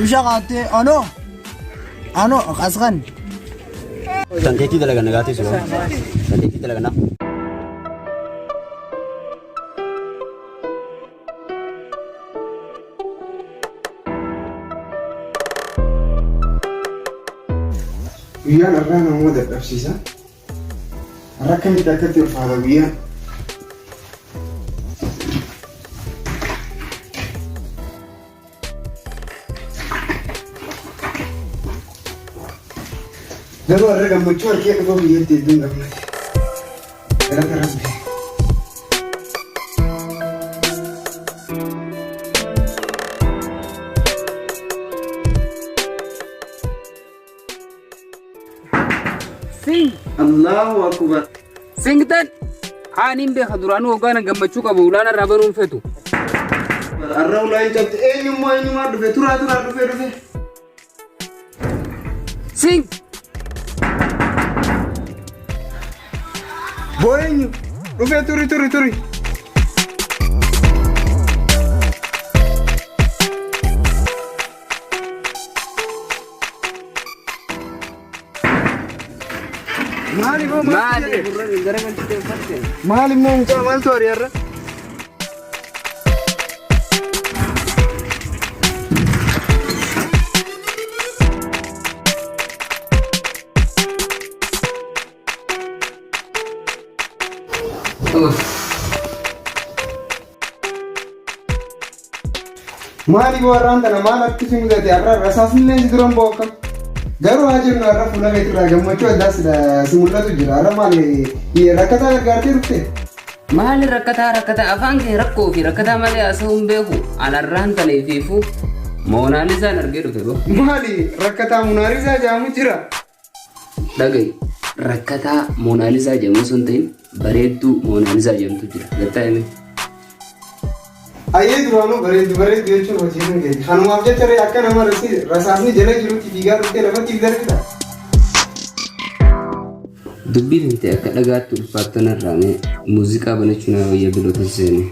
شغاتي أنا أسخن تنتهي تلاقي نجاتي سوا تنتهي تلاقي نا ويان الرنا مودة بأفسيسا الركن تكتير فهذا ويان لو الرقم مجور كيف هو يدي الدنيا قبلك لا تربي سين الله أكبر سينغتن حانين به خدرانو وكان جمعشوك أبو ولانا رابرون فتو الرول لا يجب أي ما دفع ترى دفع سين بوينيو دفع توري مالي مو كمان توري يا رب مالي وران تنا مالك كيسين ذاتي أقرأ رساسين لين جدران بوكم جارو هاجر نارا فولا بيترا جمعشو داس سمولا تجرا أرا مالي يركتا لقارتي ركتي مال ركتا أفانك ركو في ركتا مالي أسهم بيهو على الرهن تليفيفو موناليزا نرجيرو تلو مالي ركتا مناريزا جامو جرا دقي ركتا موناليزا جامو سنتين بريدو موناليزا جامو تجرا لتا يمي أيه دوانو بريد يوچو وجهن گه خانم आपजे चरे अक्का नंबर रसासनी जले जिरो की बिगार उनके लगा किधर था दुब्बी नहीं थे अक्का लगा तो पार्टनर राने म्यूजिका बने चुना हुआ ये बिलो थे सेने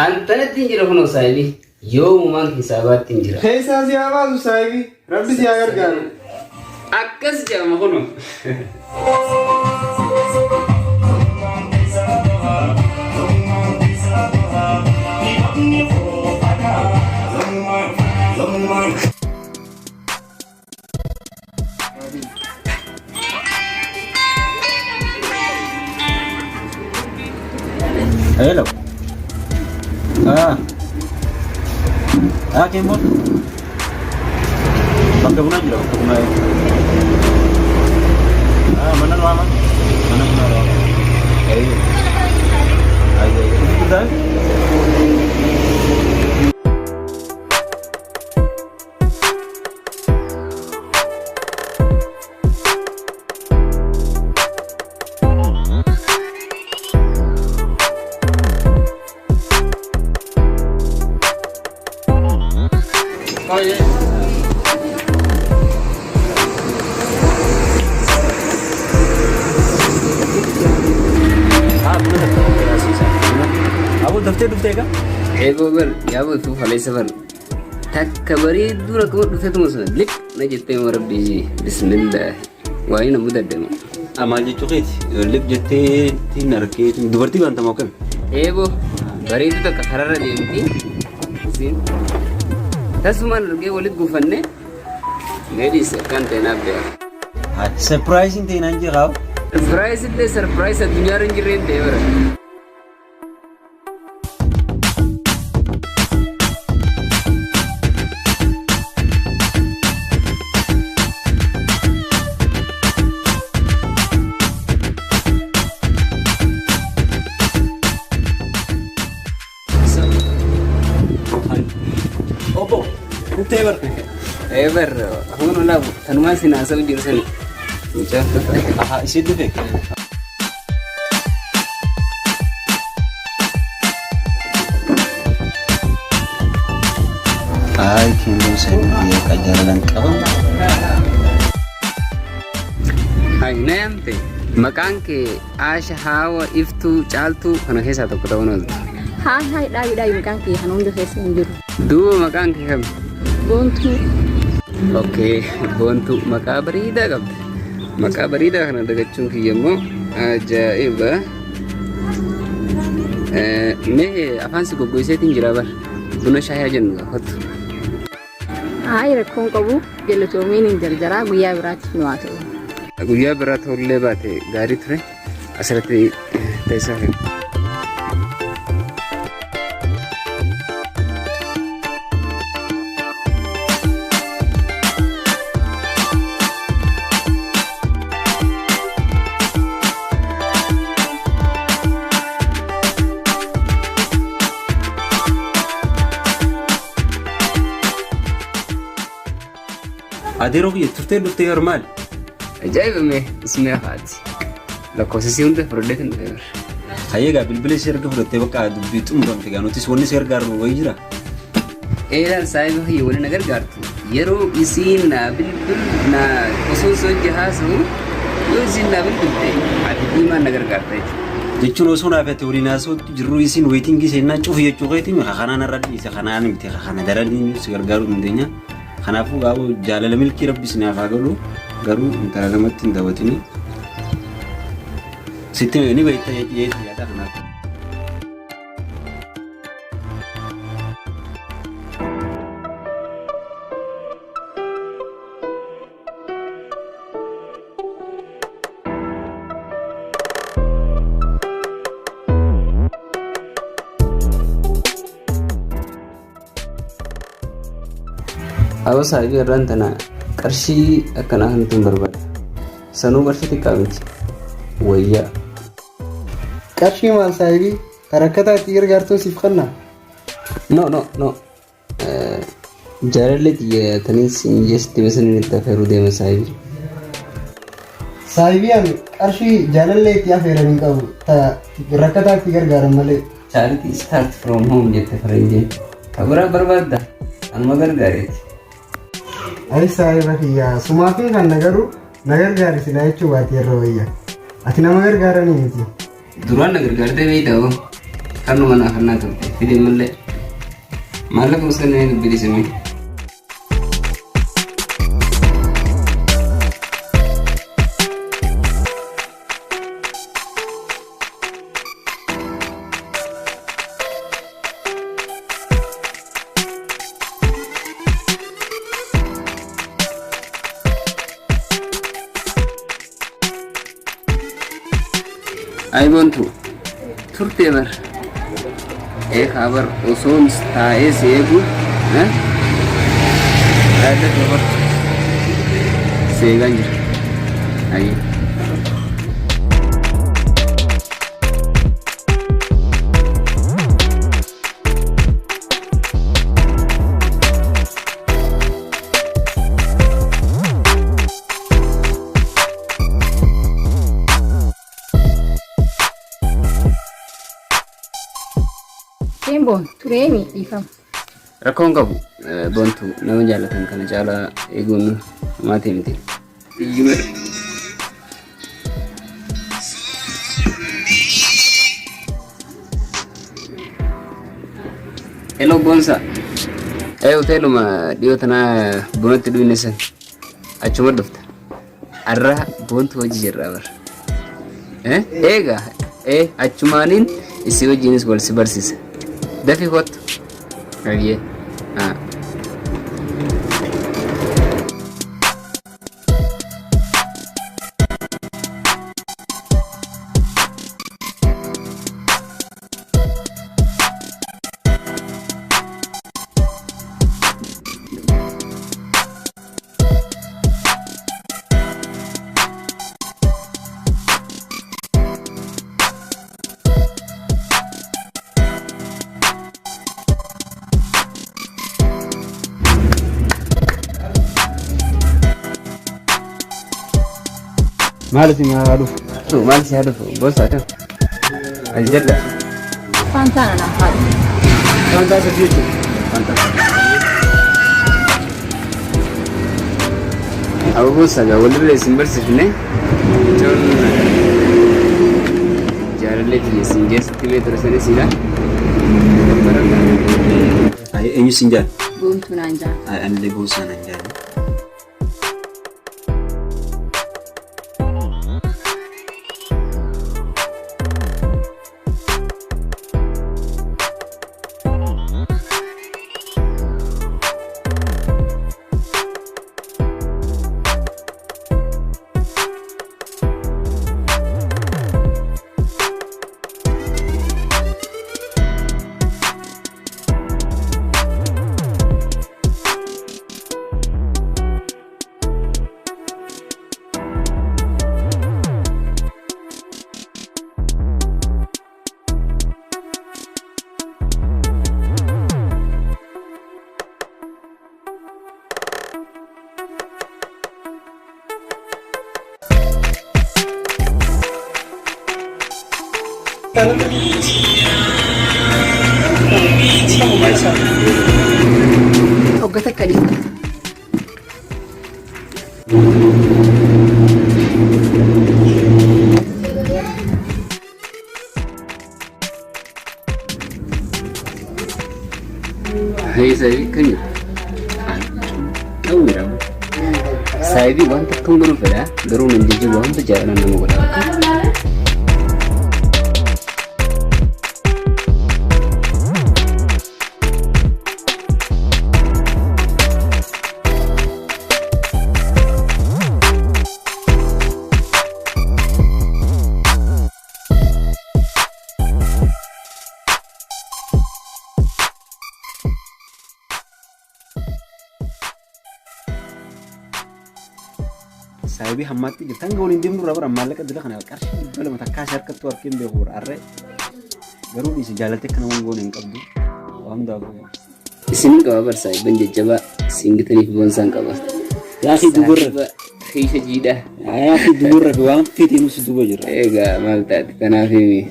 أنتنا تنجرا هنا سايبي يوم ما حسابات تنجرا خيسا زيابا سايبي ربي زياغر قالوا أكس جام هنا hello Kemon pakai bulan juga untuk mulai mana ruangan mana ruangan ayo sudah oh yeah Abu daftar का? बरोबर या बघ तू फलेसवर تكبري دورة كمان دفتة مثلا لك نجت مرة بيجي بسم الله وين مددم أما جت شقيت لك جتة تنركيت دبرتي بانت موكل إيه بو بريد تك خرر ديمتي زين تسمع رجع ولد غفنة غيري سكان تنابه سرپرایزینگ تینانجی غاو سرپرایز الدنيا رنجرين ديورا Opo, Teber. Ever, aku nolak. Tanuma sih nasa ujung sini. Ucap. Aha, isi dulu. Ay kendo sen dia kajaran qabam. Hai nayamte maqaan kee Aasha Haawa Iftuu Caaltuu kana keessaa tokko ta'uu noltu. Hai dhaabii maqaan kee kan hunda keessa hin jiru. Duuba maqaan kee kam? Boontuu. Okay, Boontuu maqaa bareedaa qabdi. Maqaa bareedaa kana dagachuun kiyya immoo ajaa'iba. Mee afaan si goggoiseetiin jira bar. Buna shaayaa jennu gaafatu. Hai rakkoon qabu jallatoomiin hin jarjaraa guyyaa biraatti nu haa ta'u. Guyyaa biraa ta'ullee baate gaarii ture asirratti teessaa kenna. Adeero kiyya turtee dhuftee hormaal. Ajaa'iba mee ismee afaati. Lakkoofsisii hunda fudhadhee kan dhufe bara. Hayyeegaa bilbila ishee erga fudhattee bakka dubbii xumuramte gaa nutis wanni ishee gargaaru wayii jira. Eelaan saayiba kiyya wali na gargaartu. Yeroo isiin na bilbil osoo hojii haasa'u yoo isiin na bilbilte ati dhiimaan na gargaarta jechuudha. Jechuun osoo naaf ati waliin haasa'utti jirru isiin weetingii seenaa cufu jechuu keetiin kanaan irra dhiise kanaan miti kana daranii si gargaaruu dandeenya. Kanaafuu gaafuu jaalala milkii rabbis naaf haa galu garuu intala namatti hin daawwatini. Sitti ni beektaa yaada kanaaf. Awwa saayibii irraan tana qarshii akkanaa kan ittiin barbaada. Sanuu qarshii xiqqaa miti. Wayyaa. Qarshii maal saayibii rakkataa itti gargaartuun siif kannaa? No. Jaalallee xiyyeetanii sinjeesti mesanii itti affeeruu deema saayibii. Saayibii ani qarshii jaalallee itti affeeranii qabu rakkataa itti gargaaran malee. Charity start from home jette faranjiin. Kabiraa barbaadda. Anuma gargaareeti. Ay saayiba kiyyaa sumaatiin kan nagaru na gargaarisila jechuu baate irra wayya. Ati nama gargaaranii miti. Duraan na gargaartee beeytaa'u kanuma naaf annaa turte fidee mallee maallaqa muskanneen dubbilisimi. Ay Boontuu turtee bar kaabar osoo taa'ee si eegu yaada dabartu seegaan jira. Ayyee. Boon tureemi dhiifama. Rakkoon qabu Boontuu nama jaallatan kana caalaa eeguun maatii miti. Hello Boonsa. Hoteeluma dhiyoo tanaa bunatti dhuyne san achuma dhufta. Arra Boontuu hojii jirraa bara. Eegaa achumaaniin isii wajjinis wal si barsiisa. Dafi kottu. Ayyee. Maaliti maaluuf? Maal si haadhufu gosa kan aljanna. Fantaan anaaf haadhu. Fantaa sadii jechuudha. Aku saga walirra isin barsiifne jechuun jaalallee fi isin keessatti mee ture sanis jira. Eenyu sin jaal? Boontuu naan jaal. Anillee boonsaa naan jaal. Hoggata kadhi. Hai saya kan kau mira. Saya भी वहाँ तक तुम दोनों फिरा, गरुड़ नंदी जी वहाँ पे जाना ना मुगला. Saya bi hamati kita nggak boleh dimur apa ramal kan dulu kan karena kalau mata kasar ketua kim behur arre baru di sejalan tek kena ngomong yang kabdu paham dah aku Sini kau apa saya benjajaba singgitani bonsan kau. ya si dubur Hei sejidah. ya si dubur doang fit ini si dubur jera Ega malta kenapa ini?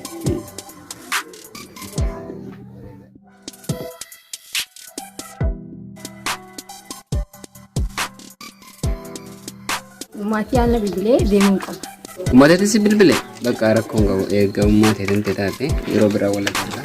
Uummatni yaala bilbilee deemuun qaba. Uummatatti si bilbile bakka rakkoon qabu eega uummatee tante taate yeroo biraa wal argina.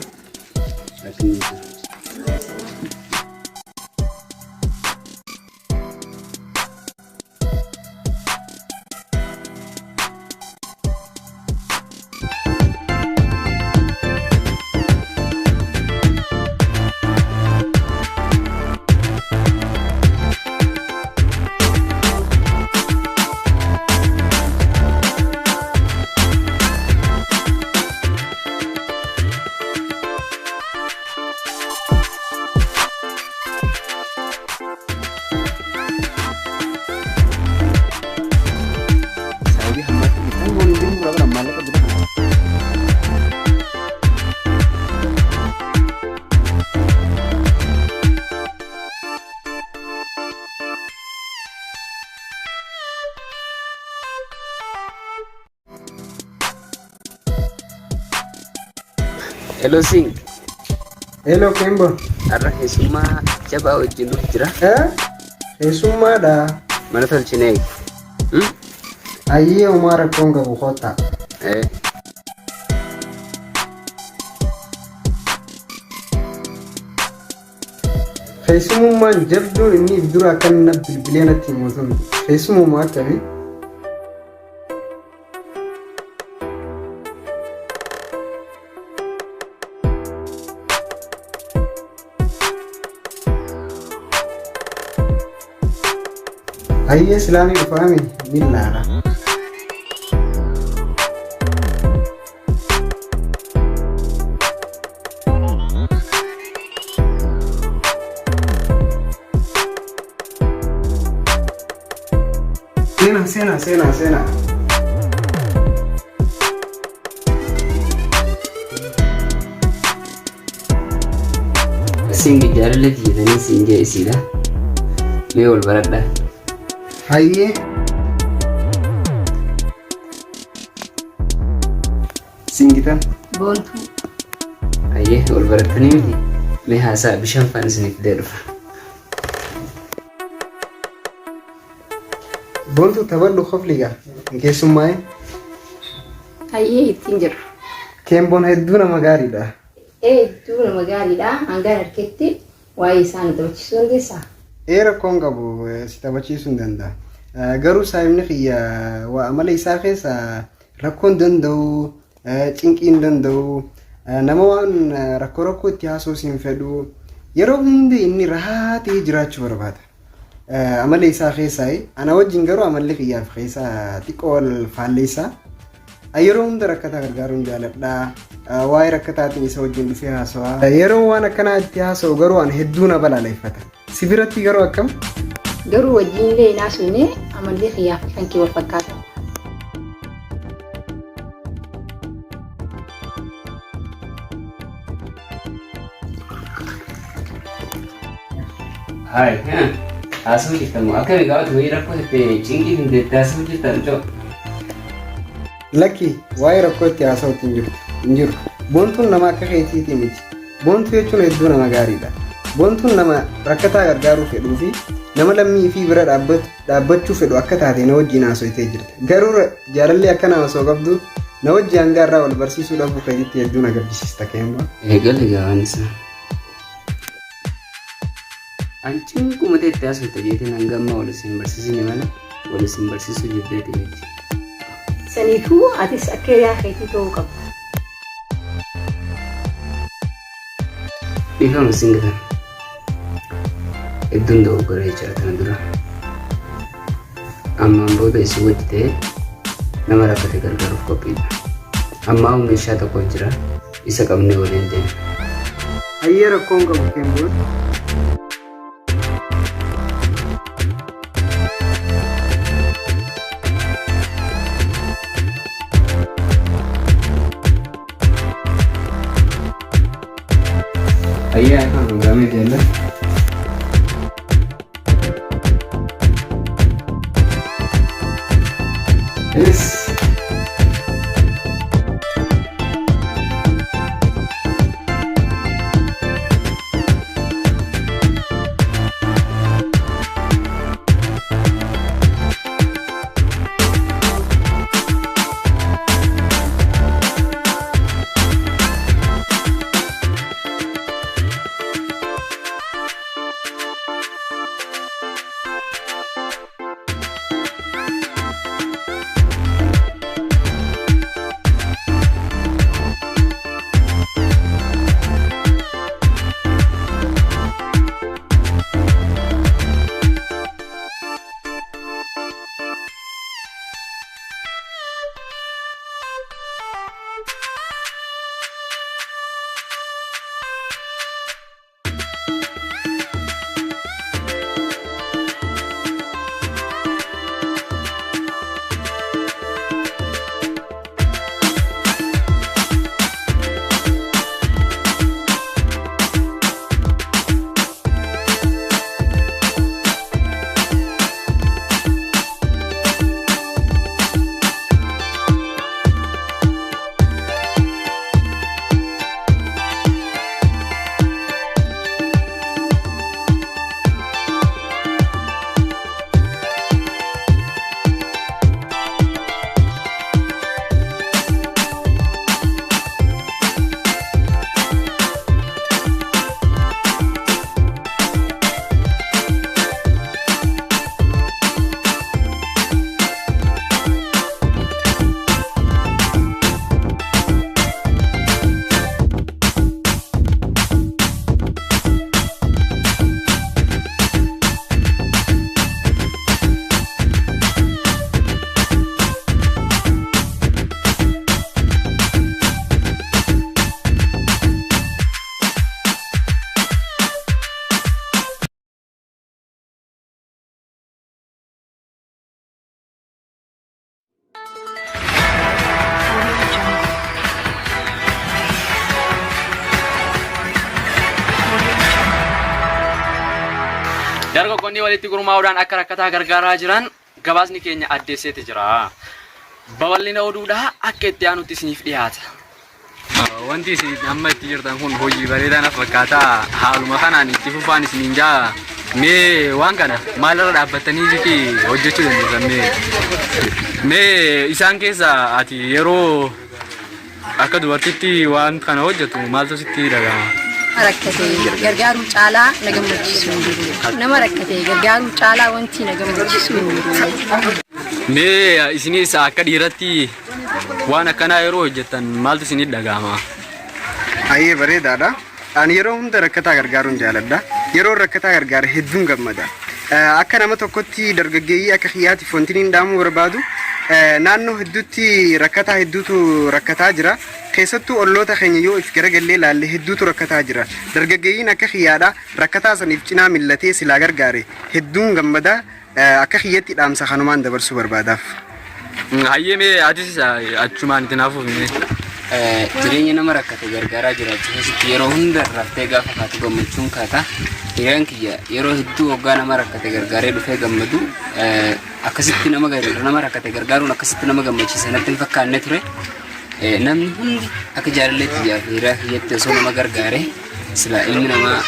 Hello Sing. Hello Kembo. Arra keessummaa jabaa wajjin jira. Keessummaadha. Mana tolchinee. Ayyee uumaa rakkoon qabu kottaa. Keessummaan jabduun inni dura kan na bilbilee natti himuutu keessummaa akkamii? Ayyee islaamii dhufaami millaadha. Sena. Sing jaalallee jedhanii siin jee isiidha. Mee wal baradhaa. Ayyee. Singitan. Boontuu. Ayyee wal barattanii miti. Mee haasaa bishaan faan isiniif fidee dhufa. Bontu taballu khofliga keessummaa Hayyee ittiin jiru. Kembon hedduu nama gaariidha. Hedduu nama gaariidha. Hangaan harketti waa'ee isaan taphachiisuu dandeessaa? Rakkoon qabu si taphachiisuu hin danda'a. Garuu saayimni xiyya waa amala isaa keessa rakkoon danda'u cinqiin danda'u nama waan rakkoo itti haasofsiin fedhu yeroo hundi inni rahatee jiraachuu barbaada. Amala isaa keessa ana wajjin garuu amalli xiyyaaf keessa xiqqoo wal faalleessaa. Yeroo hunda rakkataa gargaaruun jaaladha. Waa'ee rakkataatiin isa wajjin dhufee haasawaa. Yeroo waan akkanaa itti haasa'u garuu an hedduu na balaaleffata. Si biratti garuu akkam? Garuu wajjin illee naasumne amalli xiyyaaf kan kee wal fakkaata. Hai, asal kita mau akan gawat wei rakkoo te cinqii hin deettaasuu jirtan jo. Lakki waa'ee rakkoo itti haasa'utti hin jiru. Boontuun nama akka keetiitii miti. Boontuu jechuun hedduu nama gaariidha. Boontuun nama rakkataa gargaaruu fedhuu fi nama lammii fi bira dhaabbachuu fedhu akka taate na wajjin haasofitee jirti. Garuu jaalalli akka nama osoo qabdu na wajji hangaarraa wal barsiisuu dhabuu keetiitti hedduu na gaddisiista keemba. Eegalee gaawwan isaa. Ancin kumate itti haasofte jeetiin hanga ammaa wal isin barsiisni mala wal isin barsiisuu jibbeeti miti. Saniifuu atis akka hiriyaa keetii ta'uu qabda. Dhiifama singatan. Hedduun ta'uu gara jechaa kana dura. Ammaan booda isin wajji ta'ee nama rakkate gargaaruuf qophiidha. Ammaa meeshaa tokko jira isa qabnee waliin deema. Hayyee rakkoon qabu keemboon. Ayah akan programnya dia lah. Yes. Dargaggoonni walitti gurmaa'uudhaan akka rakkataa gargaaraa jiran gabaasni keenya addeesseeti jira. Babal'ina oduudhaa akka itti aanutti isiniif dhiyaata. Wanti isin amma itti jirtan kun hojii bareedaa na fakkaata. Haaluma kanaan itti fufaan isiniin jaa Mee waan kana maalirra dhaabbatanii fi hojjechuu dandeessan mee isaan keessa ati yeroo akka dubartiitti waan kana hojjetu maaltu sitti dhagahama? Rakkatee gargaaruu caalaa na gammachiisu hin jiru. Nama rakkatee gargaaruu caalaa wanti na gammachiisu hin jiru. Mee isinis akka dhiiratti waan akkanaa yeroo hojjettan maaltu isinii dhagahama? Ayyee bareedaadha. Ani yeroo hunda rakkataa gargaaruun jaaladha. Yeroo rakkataa gargaare hedduun gammada. Akka nama tokkotti dargaggeeyyii akka xiyyaatiif wanti inni dhaamuu barbaadu naannoo hedduutti rakkataa hedduutu rakkataa jira. Keessattuu olloota keenya yoo if garagallee ilaalle hedduutu rakkataa jira. Dargaggeeyyiin akka xiyyaadha rakkataa saniif cinaa millatee silaa gargaare hedduun gammada. Akka xiyyatti dhaamsa kanumaan dabarsuu barbaadaaf. Hayyee mee atis achumaan itti naafuuf jireenya nama rakkate gargaaraa jiraachuu yeroo hunda raftee gaafa kaatu gammachuun kaata. Hiriyaan kiyya yeroo hedduu hoggaa nama rakkate gargaaree dhufee gammadu akkasitti nama rakkate gargaaruun akkasitti nama gammachiisa natti hin fakkaanne ture. Namni hundi akka jaalalleetti jaafe hiriyaa kiyyatti osoo nama gargaare sila ilmi namaa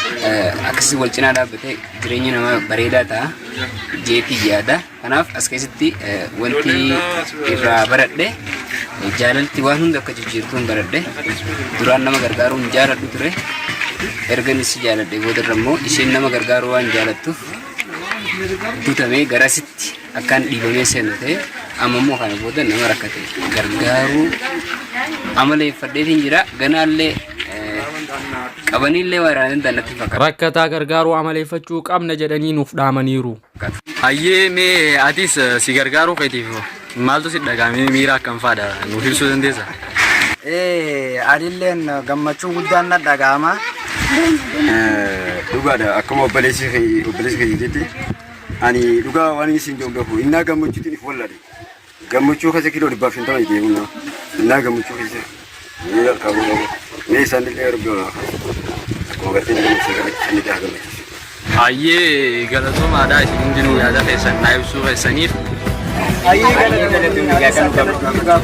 akkasii wal cinaa dhaabbatee jireenya namaa bareedaa ta'a jeetii yaada. Kanaaf as keessatti wanti irraa baradhe jaalalti waan hunda akka jijjiirtuun baradhe duraan nama gargaaruun jaaladhu ture. Erganis jaaladhe boodarra immoo isheen nama gargaaruu waan jaalattuuf tutamee garasitti akkaan dhiibamee seenu ta'e amma immoo kana booda nama rakkate gargaaruu amaleeffadheetiin jira. Ganaallee qabanillee waraanaan dannatti fakkaata. Rakkataa gargaaruu amaleeffachuu qabna jedhanii nuuf dhaamaniiru. Hayyee mee atis si gargaaruu keetiif maaltu si dhagahame miira akkam fa'aadha nuuf ibsuu dandeessa? Adilleen gammachuu guddaan na dhagahama. Dhugaadha akkuma obboleessi keetiitti ani dhugaa waan isin jedhu innaa gammachuutiin if wallade gammachuu keessa kiloo 150 deemuna innaa gammachuu keessa ni qabu mee isaan illee argaa akkuma gartee gammachuu ni gammachiisu. Hayyee galatoomaadha isin hundinuu yaada keessan naa ibsuu keessaniif. Ayyee galatoomaa.